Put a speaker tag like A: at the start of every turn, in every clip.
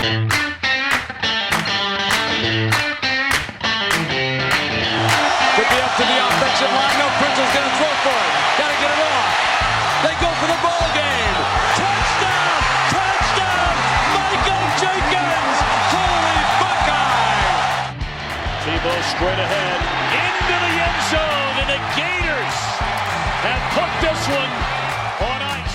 A: Could be up to the offensive line. No, Prince's going to throw for it. Got to get it off. They go for the ball game. Touchdown! Touchdown! Michael Jenkins! Holy Buckeye!
B: Tebow straight ahead into the end zone, and the Gators have put this one on ice.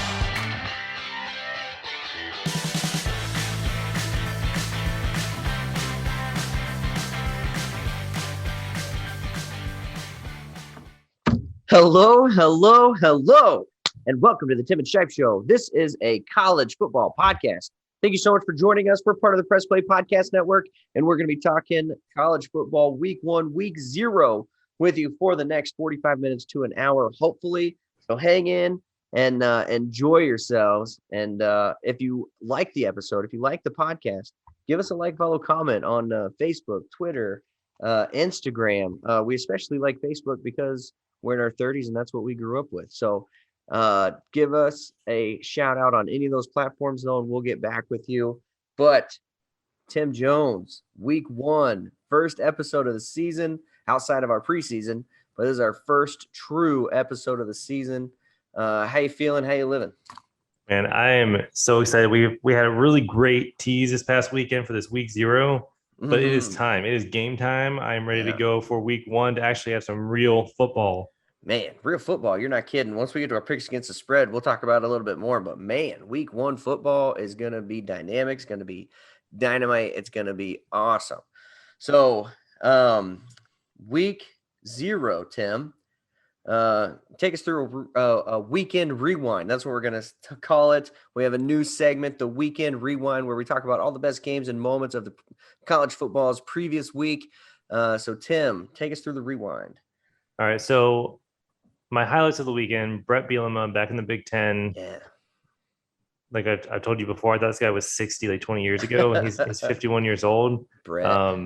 C: Hello, hello, hello, and welcome to the Tim and Shipe Show. This is a college football podcast. Thank you so much for joining us. We're part of the Press Play Podcast Network, and we're going to be talking college football week 1, week 0 with you for the next 45 minutes to an hour, hopefully. So hang in and enjoy yourselves. And if you like the episode, if you like the podcast, give us a like, follow, comment on Facebook, Twitter, Instagram. We especially like Facebook because we're in our 30s and that's what we grew up with. So give us a shout out on any of those platforms though, and we'll get back with you. But Tim Jones, week 1, first episode of the season outside of our preseason, but this is our first true episode of the season. How you feeling? How you living?
D: Man, I am so excited. We had a really great tease this past weekend for this week 0. But it is time. It is game time. I am ready to go for week 1 to actually have some real football.
C: Man, real football. You're not kidding. Once we get to our picks against the spread, we'll talk about it a little bit more. But, man, week 1 football is going to be dynamic. It's going to be dynamite. It's going to be awesome. So, week 0, Tim, take us through a weekend rewind. That's what we're going to call it. We have a new segment, the Weekend Rewind, where we talk about all the best games and moments of the college football's previous week. So, Tim, take us through the rewind.
D: All right, so my highlights of the weekend, Brett Bielema back in the Big Ten.
C: Yeah.
D: Like I told you before, I thought this guy was 60 like 20 years ago, and he's 51 years old.
C: Brett.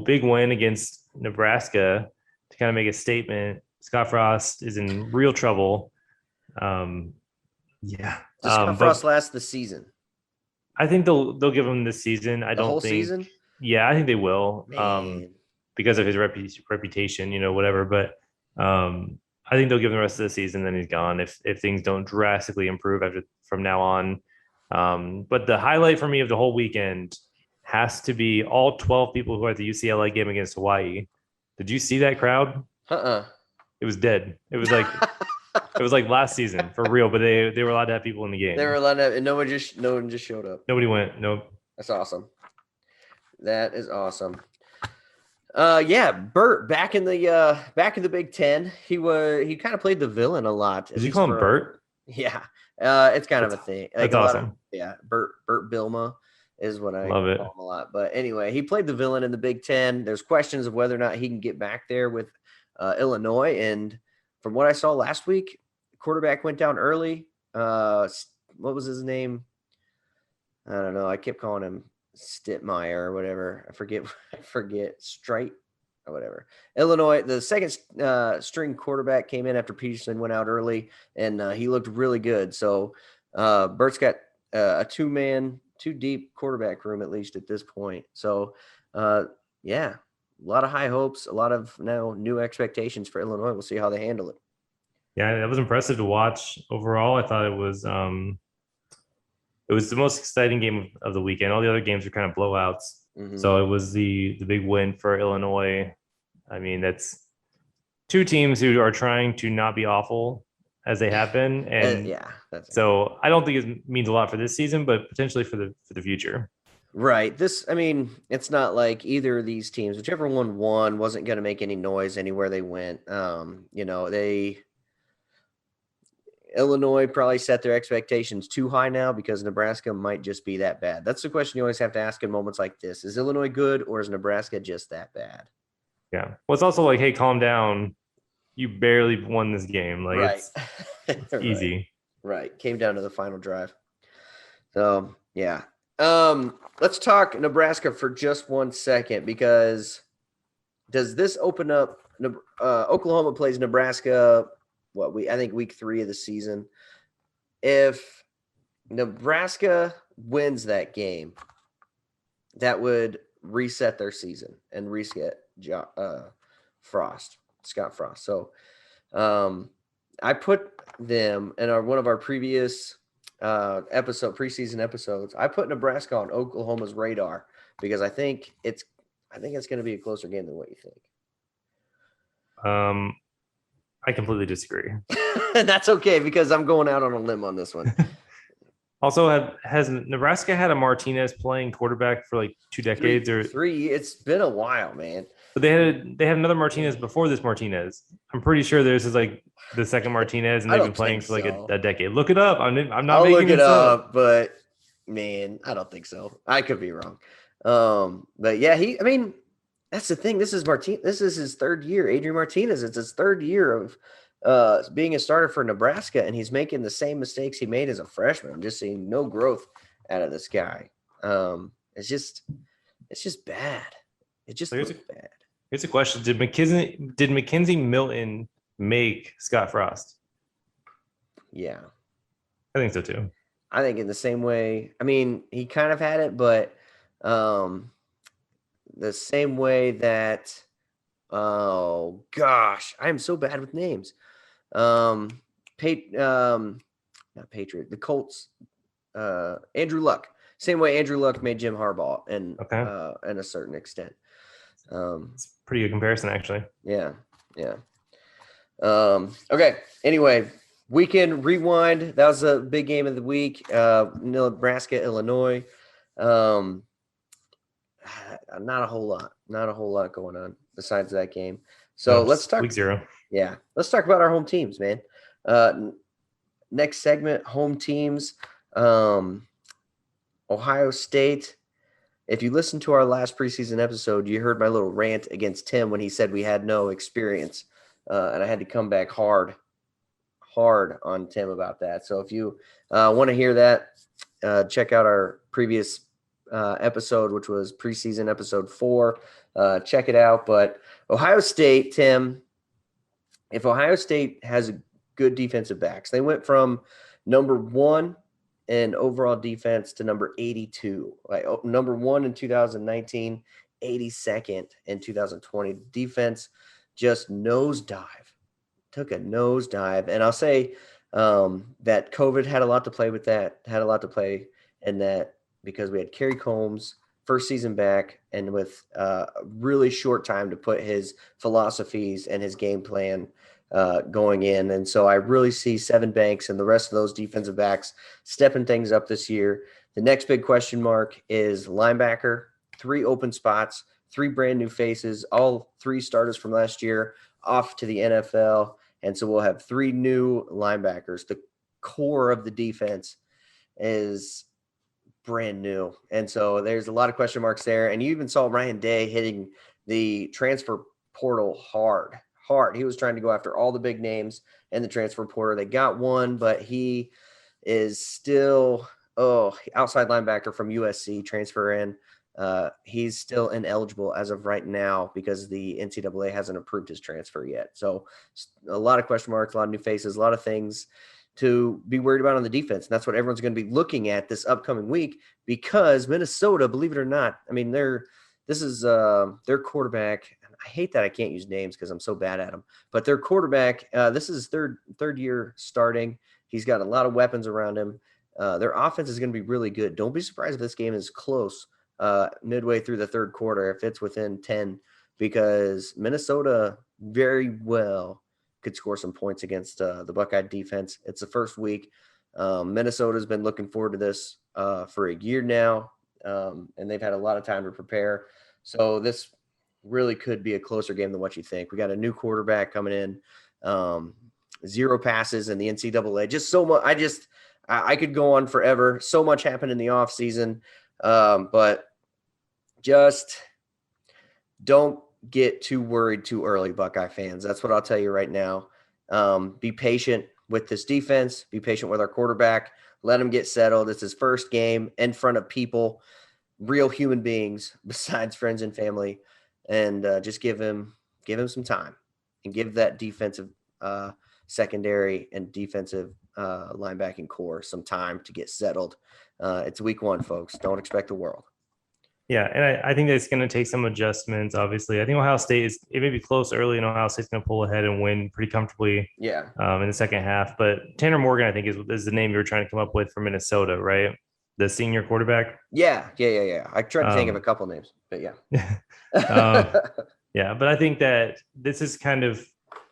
D: Big win against Nebraska to kind of make a statement. Scott Frost is in real trouble.
C: Does Scott Frost last the season?
D: I think they'll give him this season. I don't think
C: season?
D: Yeah, I think they will.
C: Man.
D: Because of his reputation, whatever. But I think they'll give him the rest of the season. Then he's gone if things don't drastically improve from now on. But the highlight for me of the whole weekend has to be all 12 people who were at the UCLA game against Hawaii. Did you see that crowd? It was dead. It was like it was like last season for real. But they were allowed to have people in the game.
C: They were allowed to have, and no one just showed up.
D: Nobody went. Nope.
C: That's awesome. That is awesome. Bert back in the Big Ten. He kind of played the villain a lot.
D: Did you call him Bert?
C: Yeah, it's kind of a thing. Like
D: that's awesome.
C: Bert Bielema is what I
D: love it.
C: call him a lot. But anyway, he played the villain in the Big Ten. There's questions of whether or not he can get back there with Illinois. And from what I saw last week, quarterback went down early. What was his name? I don't know. I kept calling him Stitmeyer or whatever. I forget Strite or whatever. Illinois, the second string quarterback came in after Peterson went out early, and he looked really good. So Bert's got a two deep quarterback room, at least at this point. So a lot of high hopes, a lot of now new expectations for Illinois. We'll see how they handle it.
D: Yeah, that was impressive to watch overall. I thought it was the most exciting game of the weekend. All the other games were kind of blowouts. Mm-hmm. So it was the big win for Illinois. I mean, that's two teams who are trying to not be awful as they have been. And so I don't think it means a lot for this season, but potentially for the future.
C: Right. It's not like either of these teams, whichever one won, wasn't going to make any noise anywhere they went. Illinois probably set their expectations too high now because Nebraska might just be that bad. That's the question you always have to ask in moments like this. Is Illinois good or is Nebraska just that bad?
D: Yeah. Well, it's also like, hey, calm down. You barely won this game. Like,
C: right.
D: It's easy.
C: Right. Came down to the final drive. So, yeah. Let's talk Nebraska for just 1 second, because does this open up Oklahoma plays Nebraska I think week 3 of the season. If Nebraska wins that game, that would reset their season and reset Scott Frost. So I put them in one of our previous preseason episodes. I put Nebraska on Oklahoma's radar because I think it's going to be a closer game than what you think.
D: I completely disagree.
C: That's okay because I'm going out on a limb on this one.
D: Also, has Nebraska had a Martinez playing quarterback for like 2 decades or
C: 3? It's been a while, man.
D: But they had another Martinez before this Martinez. I'm pretty sure this is like the second Martinez, and they've been playing for like a decade. Look it up. I'm not.
C: I'll
D: making
C: look it
D: up,
C: but man, I don't think so. I could be wrong. But yeah, I mean, that's the thing. This is his third year. Adrian Martinez. It's his third year of being a starter for Nebraska, and he's making the same mistakes he made as a freshman. I'm just seeing no growth out of this guy. It's just bad. It just looks bad.
D: Here's a question: Did Mackenzie Milton make Scott Frost?
C: Yeah,
D: I think so too.
C: I think in the same way. I mean, he kind of had it, but the same way that. Oh gosh, I am so bad with names. Not Patriot, the Colts. Andrew Luck. Same way Andrew Luck made Jim Harbaugh, and in a certain extent.
D: It's a pretty good comparison, actually.
C: Yeah. Okay. Anyway, weekend rewind. That was a big game of the week. Nebraska, Illinois. Not a whole lot going on besides that game. So let's talk
D: week 0.
C: Yeah. Let's talk about our home teams, man. Next segment, home teams. Ohio State. If you listened to our last preseason episode, you heard my little rant against Tim when he said we had no experience. And I had to come back hard on Tim about that. So if you want to hear that, check out our previous episode, which was preseason episode 4. Check it out. But Ohio State, Tim, if Ohio State has good defensive backs, they went from number 1 in overall defense to number 82, like number 1 in 2019, 82nd in 2020. Defense just took a nosedive. And I'll say that COVID had a lot to play with that, in that because we had Kerry Combs, first season back, and with a really short time to put his philosophies and his game plan going in. And so I really see Sevyn Banks and the rest of those defensive backs stepping things up this year. The next big question mark is linebacker. 3 open spots, 3 brand new faces, all 3 starters from last year off to the NFL. And so we'll have 3 new linebackers. The core of the defense is brand new. And so there's a lot of question marks there. And you even saw Ryan Day hitting the transfer portal hard. He was trying to go after all the big names in the transfer portal. They got one, but he is still outside linebacker from USC transfer in. He's still ineligible as of right now because the NCAA hasn't approved his transfer yet. So a lot of question marks, a lot of new faces, a lot of things to be worried about on the defense. And that's what everyone's going to be looking at this upcoming week because Minnesota, believe it or not, I mean, their quarterback. I hate that I can't use names because I'm so bad at them. But their quarterback, this is his third year starting. He's got a lot of weapons around him. Their offense is going to be really good. Don't be surprised if this game is close midway through the third quarter, if it's within 10, because Minnesota very well could score some points against the Buckeye defense. It's the first week. Minnesota's been looking forward to this for a year now, and they've had a lot of time to prepare. So this really could be a closer game than what you think. We got a new quarterback coming in, 0 passes in the NCAA. Just so much. I could go on forever. So much happened in the offseason, but just don't get too worried too early, Buckeye fans. That's what I'll tell you right now. Be patient with this defense. Be patient with our quarterback. Let him get settled. It's his first game in front of people, real human beings besides friends and family. And just give him some time and give that defensive secondary and defensive linebacking core some time to get settled. It's week 1, folks. Don't expect the world.
D: Yeah, and I think it's going to take some adjustments. Obviously, I think Ohio State it may be close early, and Ohio State's going to pull ahead and win pretty comfortably.
C: Yeah.
D: In the second half. But Tanner Morgan, I think, is the name you were trying to come up with for Minnesota, right? The senior quarterback.
C: Yeah. I tried to think of a couple names, but yeah.
D: Yeah, but I think that this is kind of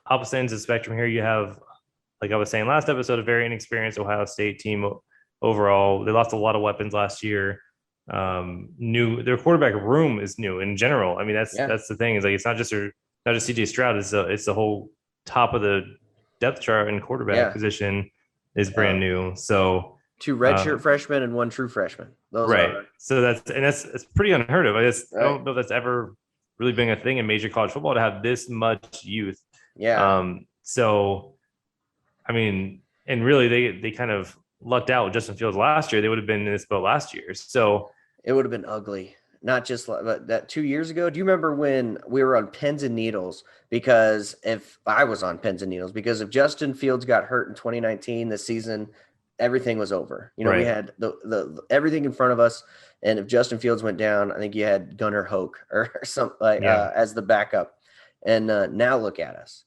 D: opposite ends of the spectrum here. You have, like I was saying last episode, a very inexperienced Ohio State team overall. They lost a lot of weapons last year. Their quarterback room is new in general. I mean, that's the thing, is like it's not just CJ Stroud, it's the whole top of the depth chart and quarterback position is brand new. So
C: 2 redshirt freshmen and 1 true freshman.
D: So that's pretty unheard of. I don't know if that's ever really been a thing in major college football to have this much youth. So I mean, and really they kind of lucked out with Justin Fields last year. They would have been in this boat last year. So
C: it would have been ugly. Not just like that 2 years ago. Do you remember when we were on pins and needles? Because if I was on pins and needles, because if Justin Fields got hurt in 2019, the season, everything was over. We had the everything in front of us. And if Justin Fields went down, I think you had Gunnar Hoke or something as the backup. And now look at us.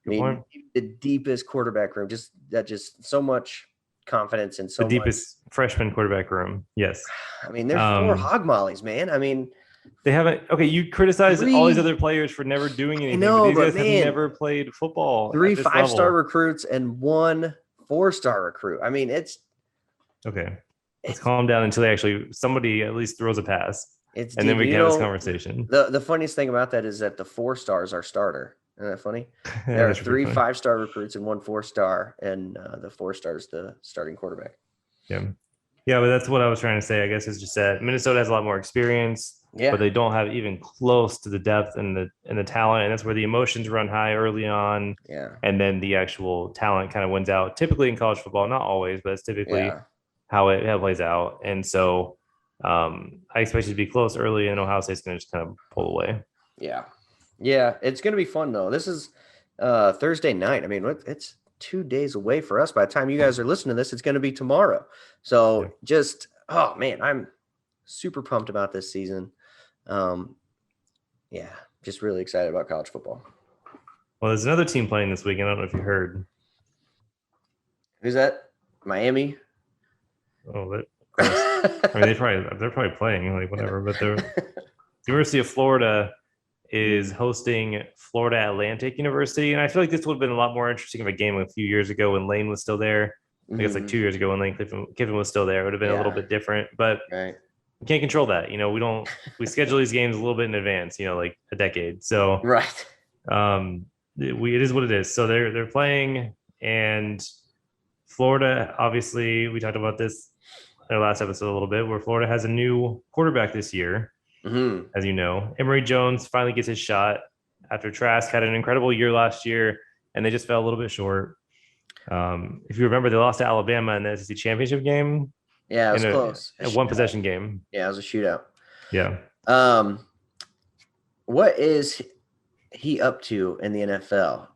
C: The deepest quarterback room, just so much confidence and so
D: the deepest freshman quarterback room. Yes.
C: I mean, there's 4 hog mollies, man. I mean,
D: they haven't. Okay, you criticize all these other players for never doing anything. But these guys have never played football.
C: 3 5-star recruits and 1 4-star recruit. I mean, it's
D: okay. Let's calm down until somebody at least throws a pass, and then we can have this conversation.
C: The funniest thing about that is that the 4 stars are starter. Isn't that funny? There are 3 5-star recruits and 1 4-star, and the 4-star is the starting quarterback.
D: Yeah, but that's what I was trying to say. I guess is just that Minnesota has a lot more experience, but they don't have even close to the depth and the talent, and that's where the emotions run high early on.
C: Yeah,
D: and then the actual talent kind of wins out. Typically in college football, not always, but it's typically how it plays out. And so I expect it to be close early, and Ohio State's going to just kind of pull away.
C: Yeah, it's going to be fun, though. This is Thursday night. I mean, it's 2 days away for us. By the time you guys are listening to this, it's going to be tomorrow. So just, oh, man, I'm super pumped about this season. Just really excited about college football.
D: Well, there's another team playing this weekend. I don't know if you heard.
C: Who's that? Miami?
D: Oh, of course. I mean, they're probably playing, like, whatever. But the University of Florida is hosting Florida Atlantic University, and I feel like this would have been a lot more interesting of a game a few years ago when Lane was still there. I guess like 2 years ago when Lane Kiffin was still there. It would have been a little bit different, but we can't control that. We schedule these games a little bit in advance, like a decade. So it is what it is. So they're playing, and Florida, obviously, we talked about this in our last episode a little bit, where Florida has a new quarterback this year. As you know, Emory Jones finally gets his shot after Trask had an incredible year last year, and they just fell a little bit short. If you remember, they lost to Alabama in the SEC championship game.
C: Yeah, it was close.
D: A one possession game.
C: Yeah, it was a shootout.
D: Yeah.
C: What is he up to in the NFL?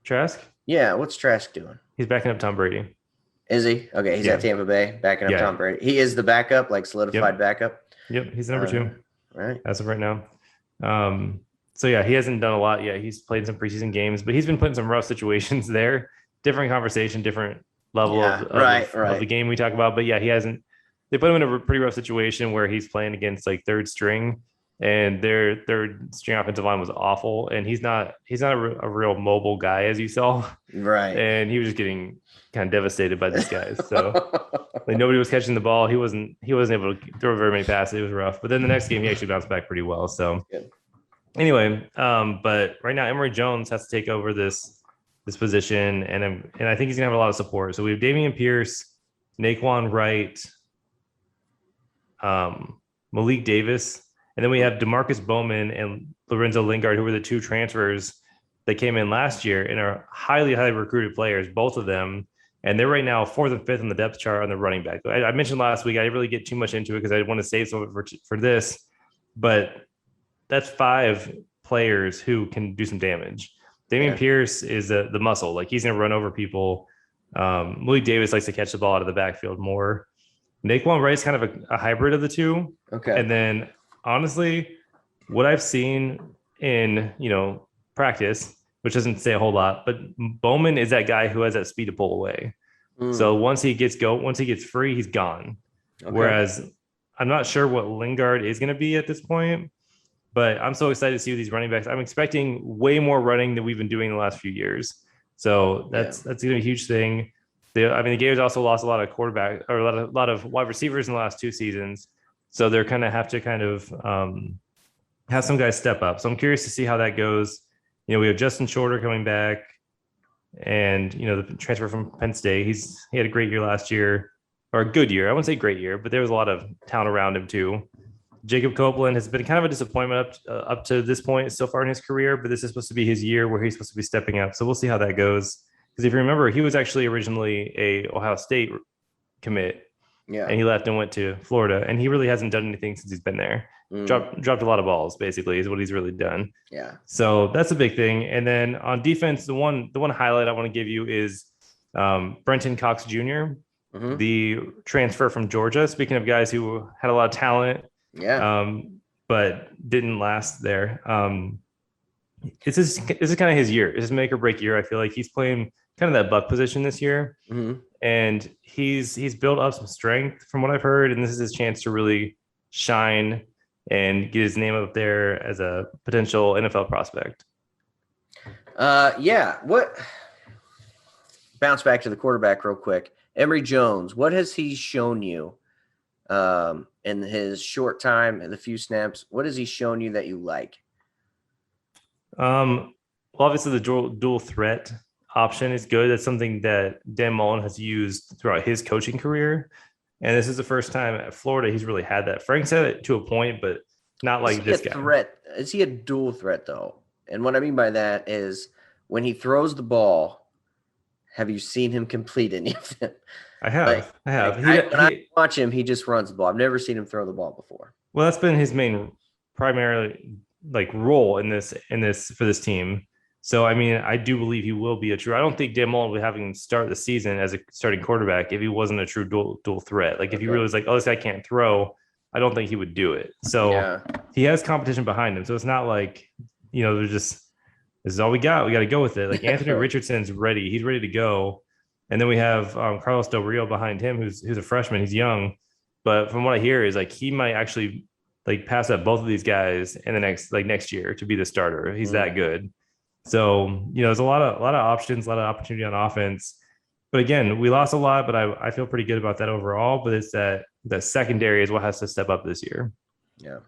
D: Trask?
C: Yeah, what's Trask doing?
D: He's backing up Tom Brady.
C: Is he? Okay, he's at Tampa Bay, backing up Tom Brady. He is the backup, like solidified backup.
D: Yep, he's number 2.
C: Right.
D: As of right now. So yeah, he hasn't done a lot yet. He's played some preseason games, but he's been put in some rough situations there. Different conversation, different level of the game we talk about. But yeah, he hasn't. They put him in a pretty rough situation where he's playing against like third string, and their third string offensive line was awful. And he's not a real mobile guy, as you saw.
C: Right.
D: And he was just getting kind of devastated by these guys. So like nobody was catching the ball. He wasn't able to throw very many passes. It was rough. But then the next game, he actually bounced back pretty well. So anyway, but right now Emory Jones has to take over this position, and I think he's gonna have a lot of support. So we have Dameon Pierce, Naquan Wright, Malik Davis, and then we have DeMarcus Bowman and Lorenzo Lingard, who were the 2 transfers that came in last year and are highly recruited players, both of them. And they're right now 4th and 5th on the depth chart on the running back. I mentioned last week, I didn't really get too much into it because I want to save some of it for this, but that's 5 players who can do some damage. Dameon Pierce is the muscle. Like, he's going to run over people. Malik Davis likes to catch the ball out of the backfield more. Naquan Wright's kind of a hybrid of the two.
C: Okay.
D: And then honestly, what I've seen in, practice, which doesn't say a whole lot, but Bowman is that guy who has that speed to pull away. So once he gets free, he's gone. Okay. Whereas I'm not sure what Lingard is going to be at this point, but I'm so excited to see these running backs. I'm expecting way more running than we've been doing in the last few years. So that's going to be a huge thing. The Gators also lost a lot of quarterback or a lot of wide receivers in the last 2 seasons. So they're going to have to kind of have some guys step up. So I'm curious to see how that goes. We have Justin Shorter coming back, and the transfer from Penn State. He had a great year last year, or a good year. I wouldn't say great year, but there was a lot of talent around him too. Jacob Copeland has been kind of a disappointment up to this point so far in his career, but this is supposed to be his year where he's supposed to be stepping up. So we'll see how that goes. Because if you remember, he was actually originally a Ohio State commit. Yeah. And he left and went to Florida, and he really hasn't done anything since he's been there. Dropped a lot of balls, basically, is what he's really done. Yeah. So that's a big thing. And then on defense, the one highlight I want to give you is Brenton Cox Jr., the transfer from Georgia. Speaking of guys who had a lot of talent, but didn't last there. This is kind of his year. It's his make or break year. I feel like he's playing kind of that buck position this year, and he's built up some strength from what I've heard, and this is his chance to really shine and get his name up there as a potential NFL prospect.
C: What? Bounce back to the quarterback real quick. Emory Jones, what has he shown you in his short time and the few snaps? What has he shown you that you like?
D: Well, obviously the dual threat option is good. That's something that Dan Mullen has used throughout his coaching career. And this is the first time at Florida he's really had that. Frank said it to a point, but not like this guy.
C: Is he a dual threat, though? And what I mean by that is when he throws the ball, have you seen him complete any of them?
D: I have.
C: When I watch him, he just runs the ball. I've never seen him throw the ball before.
D: Well, that's been his main primary role in this for this team. So, I do believe he will be a true. I don't think Dan Mullen would have him start the season as a starting quarterback if he wasn't a true dual threat. If he really was this guy can't throw, I don't think he would do it. So he has competition behind him. So it's not like, they're just, this is all we got. We got to go with it. Anthony Richardson's ready. He's ready to go. And then we have Carlos Del Rio behind him, who's a freshman. He's young. But from what I hear is he might actually pass up both of these guys in the next year to be the starter. He's that good. So, there's a lot of options, a lot of opportunity on offense. But again, we lost a lot, but I feel pretty good about that overall. But it's that secondary is what has to step up this year. Yeah.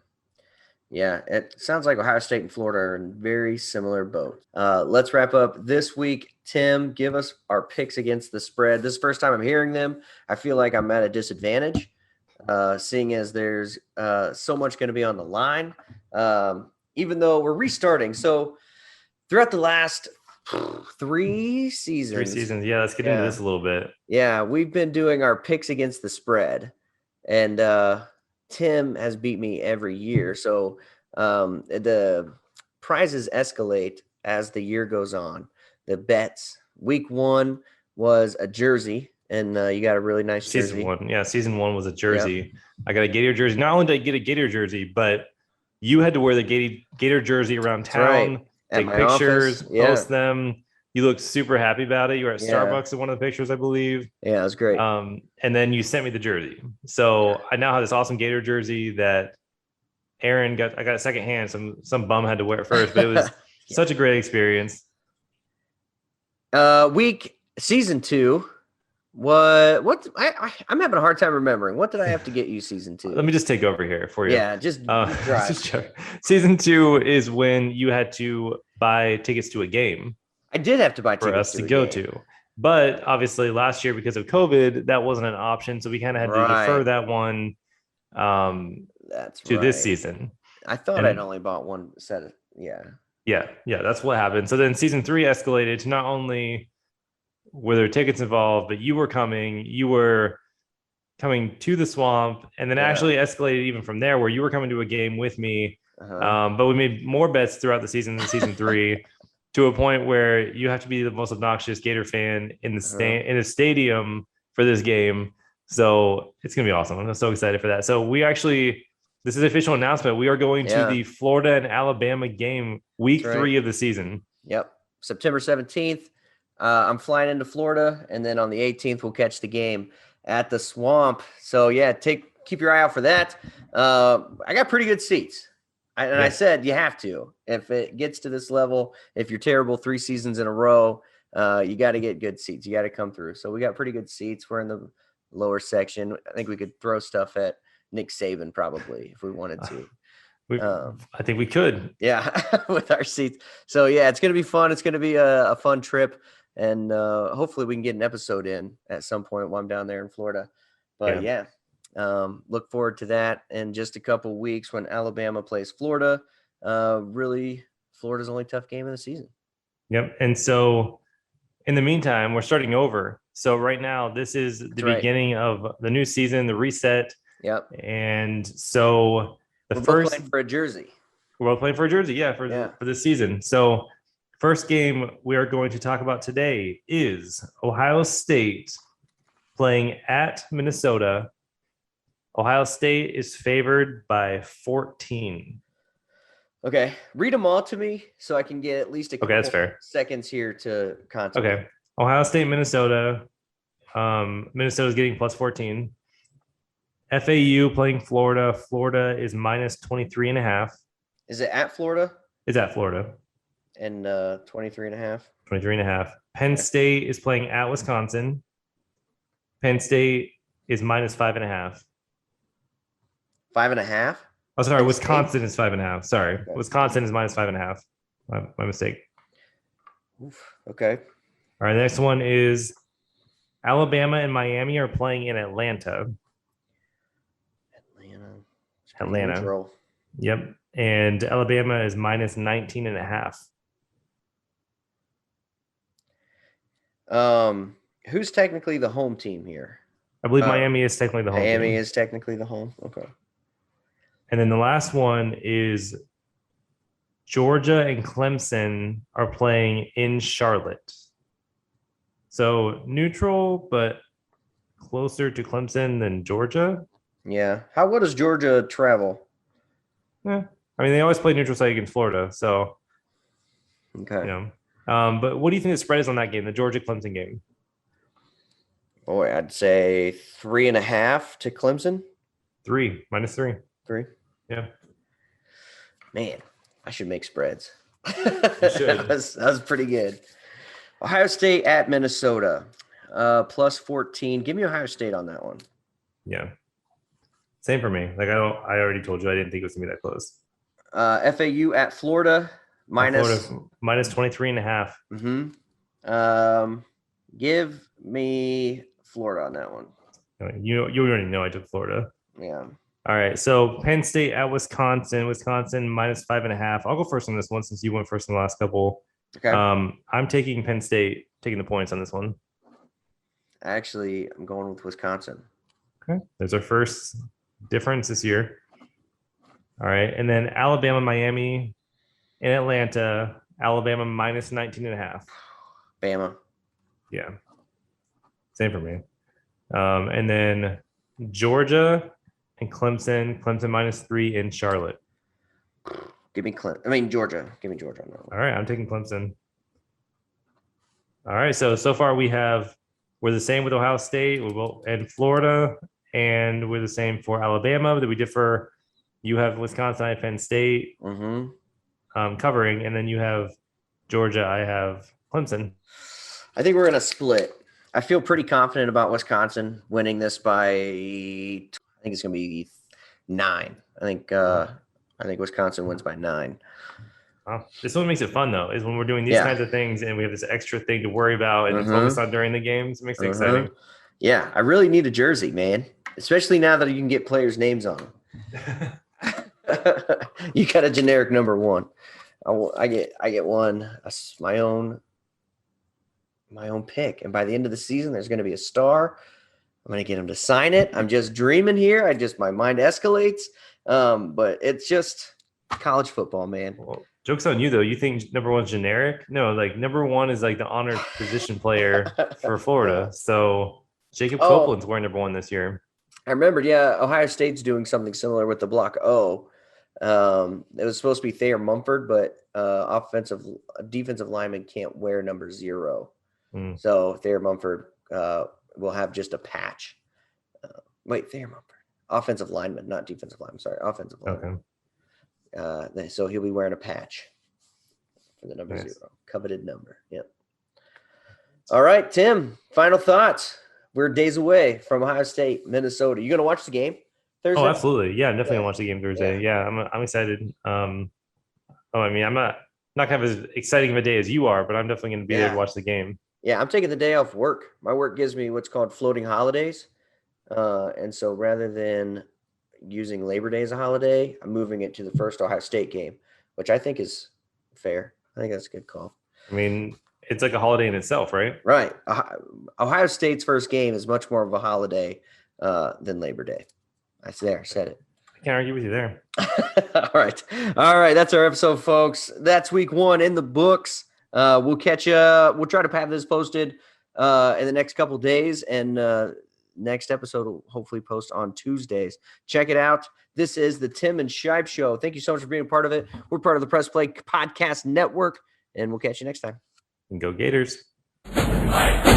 C: Yeah, it sounds like Ohio State and Florida are in very similar boats. Let's wrap up this week. Tim, give us our picks against the spread. This is the first time I'm hearing them. I feel like I'm at a disadvantage, seeing as there's so much going to be on the line, even though we're restarting. So throughout the last 3 seasons.
D: 3 seasons. Yeah, let's get into this a little bit.
C: Yeah, we've been doing our picks against the spread. And Tim has beat me every year. So the prizes escalate as the year goes on. The bets. Week 1 was a jersey, and you got a really nice jersey.
D: Season 1. Yeah, season 1 was a jersey. Yep. I got a Gator jersey. Not only did I get a Gator jersey, but you had to wear the Gator jersey around town. Take pictures, post them. You looked super happy about it. You were at Starbucks in one of the pictures, I believe.
C: Yeah, it was great.
D: And then you sent me the jersey. So I now have this awesome Gator jersey that Aaron got. I got it secondhand. Some bum had to wear it first, but it was such a great experience.
C: Season 2. I'm having a hard time remembering. What did I have to get you season 2?
D: Let me just take over here for you.
C: Yeah, just drive.
D: Season 2 is when you had to buy tickets to a game.
C: I did have to buy tickets
D: for us to go to. But obviously last year, because of COVID, that wasn't an option. So we kind of had to defer that one to this season.
C: I thought I'd only bought one set of,
D: Yeah, that's what happened. So then season 3 escalated to not only were there tickets involved, but you were coming to the swamp, and then actually escalated even from there where you were coming to a game with me. But we made more bets throughout the season in season 3 to a point where you have to be the most obnoxious Gator fan in the in a stadium for this game. So it's going to be awesome. I'm so excited for that. So this is an official announcement. We are going to the Florida and Alabama game week 3 of the season.
C: Yep. September 17th. I'm flying into Florida, and then on the 18th, we'll catch the game at the Swamp. So, yeah, keep your eye out for that. I got pretty good seats. I said you have to. If it gets to this level, if you're terrible 3 seasons in a row, you got to get good seats. You got to come through. So we got pretty good seats. We're in the lower section. I think we could throw stuff at Nick Saban probably if we wanted to.
D: I think we could.
C: Yeah, with our seats. So, yeah, it's going to be fun. It's going to be a fun trip. And hopefully we can get an episode in at some point while I'm down there in Florida. But, look forward to that in just a couple weeks when Alabama plays Florida. Really, Florida's only tough game of the season.
D: Yep. And so in the meantime, we're starting over. So right now, this is the beginning of the new season, the reset.
C: Yep.
D: And so
C: we're both playing for a jersey.
D: We're both playing for a jersey, for this season. So first game we are going to talk about today is Ohio State playing at Minnesota. Ohio State is favored by 14.
C: Okay. Read them all to me so I can get at least a couple seconds here to contemplate.
D: Okay. Ohio State, Minnesota. Minnesota is getting plus 14. FAU playing Florida. Florida is minus 23.5.
C: Is it at Florida?
D: It's at Florida.
C: And 23.5.
D: 23.5. Penn State is playing at Wisconsin. Penn State is minus 5.5.
C: 5.5?
D: Oh, sorry. Wisconsin is 5.5. Sorry. Okay. Wisconsin is minus 5.5. My mistake.
C: Oof. Okay.
D: All right. The next one is Alabama and Miami are playing in Atlanta. Atlanta.
C: Neutral.
D: Yep. And Alabama is minus 19.5.
C: Who's technically the home team here?
D: I believe Miami is technically the home.
C: Miami is technically the home. Okay.
D: And then the last one is Georgia and Clemson are playing in Charlotte. So neutral, but closer to Clemson than Georgia.
C: Yeah. What does Georgia travel?
D: Yeah. I mean, they always play neutral site against Florida. So,
C: okay.
D: But what do you think the spread is on that game, the Georgia Clemson game?
C: Boy, I'd say 3.5 to Clemson.
D: minus 3.
C: 3.
D: Yeah.
C: Man, I should make spreads.
D: You should.
C: that was pretty good. Ohio State at Minnesota, plus 14. Give me Ohio State on that one.
D: Yeah. Same for me. I already told you I didn't think it was gonna be that close.
C: FAU at Florida, minus
D: 23.5.
C: Mm-hmm. Give me Florida on that one.
D: You already know I took Florida.
C: Yeah.
D: All right. So Penn State at Wisconsin. Wisconsin minus 5.5. I'll go first on this one since you went first in the last couple.
C: Okay.
D: I'm taking Penn State, taking the points on this one.
C: Actually, I'm going with Wisconsin.
D: Okay. There's our first difference this year. All right. And then Alabama, Miami in Atlanta. Alabama minus 19.5.
C: Bama.
D: Yeah. Same for me. And then Georgia and Clemson. Clemson minus 3 in Charlotte.
C: Georgia. Give me Georgia on that one.
D: All right. I'm taking Clemson. All right. So far we're the same with Ohio State and Florida, and we're the same for Alabama. That we differ. You have Wisconsin, I have Penn State covering, and then you have Georgia, I have Clemson.
C: I think we're going to split. I feel pretty confident about Wisconsin winning this by, I think it's going to be 9. I think Wisconsin wins by 9.
D: Oh, this one makes it fun, though, is when we're doing these kinds of things and we have this extra thing to worry about and focus on during the games. It makes it exciting.
C: Yeah, I really need a jersey, man, especially now that you can get players' names on them. You got a generic number 1. I get one, my own pick, and by the end of the season, there's going to be a star. I'm going to get him to sign it. I'm just dreaming here. My mind escalates. But it's just college football, man.
D: Well, joke's on you, though. You think number 1's generic? No, like number 1 is like the honored position player for Florida. So Jacob Copeland's wearing number 1 this year.
C: I remembered, yeah, Ohio State's doing something similar with the block O. It was supposed to be Thayer Mumford, but defensive lineman can't wear number 0. So Thayer Mumford will have just a patch. Thayer Mumford. Offensive lineman, not defensive lineman. Sorry, offensive lineman. Okay. So he'll be wearing a patch for the number 0. Coveted number. Yep. All right, Tim, final thoughts. We're days away from Ohio State, Minnesota. You going to watch the game Thursday?
D: Oh, absolutely. Yeah, I'm definitely going to watch the game Thursday. Yeah, I'm excited. I'm not going to have as exciting of a day as you are, but I'm definitely going to be there to watch the game.
C: Yeah, I'm taking the day off work. My work gives me what's called floating holidays. And so rather than using Labor Day as a holiday, I'm moving it to the first Ohio State game, which I think is fair. I think that's a good call.
D: I mean, it's like a holiday in itself, right?
C: Right. Ohio State's first game is much more of a holiday than Labor Day. I said it.
D: I can't argue with you there.
C: All right. That's our episode, folks. That's week 1 in the books. We'll catch you. We'll try to have this posted in the next couple of days, and next episode will hopefully post on Tuesdays. Check it out. This is the Tim and Shipe Show. Thank you so much for being a part of it. We're part of the Press Play Podcast Network, and we'll catch you next time.
D: And go Gators.
A: Bye.